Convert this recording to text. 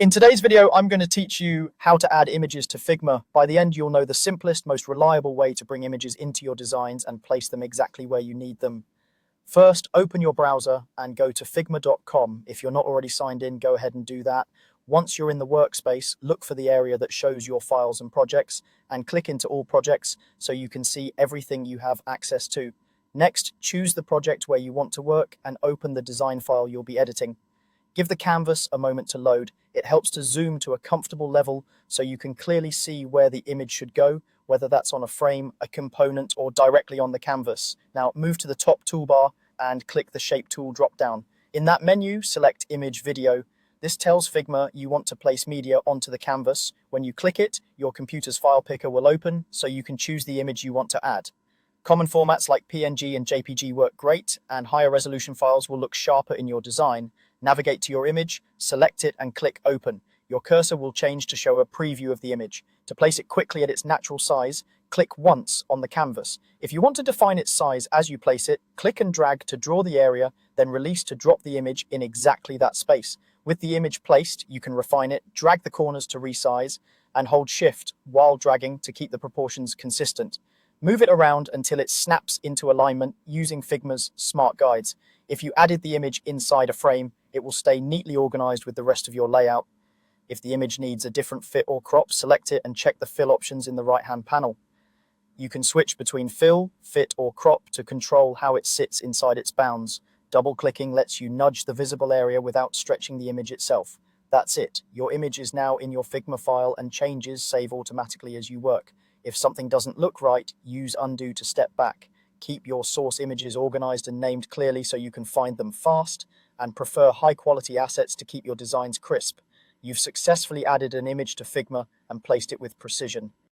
In today's video, I'm going to teach you how to add images to Figma. By the end, you'll know the simplest, most reliable way to bring images into your designs and place them exactly where you need them. First, open your browser and go to figma.com. If you're not already signed in, go ahead and do that. Once you're in the workspace, look for the area that shows your files and projects and click into all projects so you can see everything you have access to. Next, choose the project where you want to work and open the design file you'll be editing. Give the canvas a moment to load. It helps to zoom to a comfortable level so you can clearly see where the image should go, whether that's on a frame, a component, or directly on the canvas. Now move to the top toolbar and click the Shape tool drop-down. In that menu, select Image Video. This tells Figma you want to place media onto the canvas. When you click it, your computer's file picker will open so you can choose the image you want to add. Common formats like PNG and JPG work great, and higher resolution files will look sharper in your design. Navigate to your image, select it, and click Open. Your cursor will change to show a preview of the image. To place it quickly at its natural size, click once on the canvas. If you want to define its size as you place it, click and drag to draw the area, then release to drop the image in exactly that space. With the image placed, you can refine it, drag the corners to resize, and hold Shift while dragging to keep the proportions consistent. Move it around until it snaps into alignment using Figma's smart guides. If you added the image inside a frame, it will stay neatly organized with the rest of your layout. If the image needs a different fit or crop, select it and check the fill options in the right-hand panel. You can switch between fill, fit, or crop to control how it sits inside its bounds. Double-clicking lets you nudge the visible area without stretching the image itself. That's it. Your image is now in your Figma file and changes save automatically as you work. If something doesn't look right, use Undo to step back. Keep your source images organized and named clearly so you can find them fast, and prefer high-quality assets to keep your designs crisp. You've successfully added an image to Figma and placed it with precision.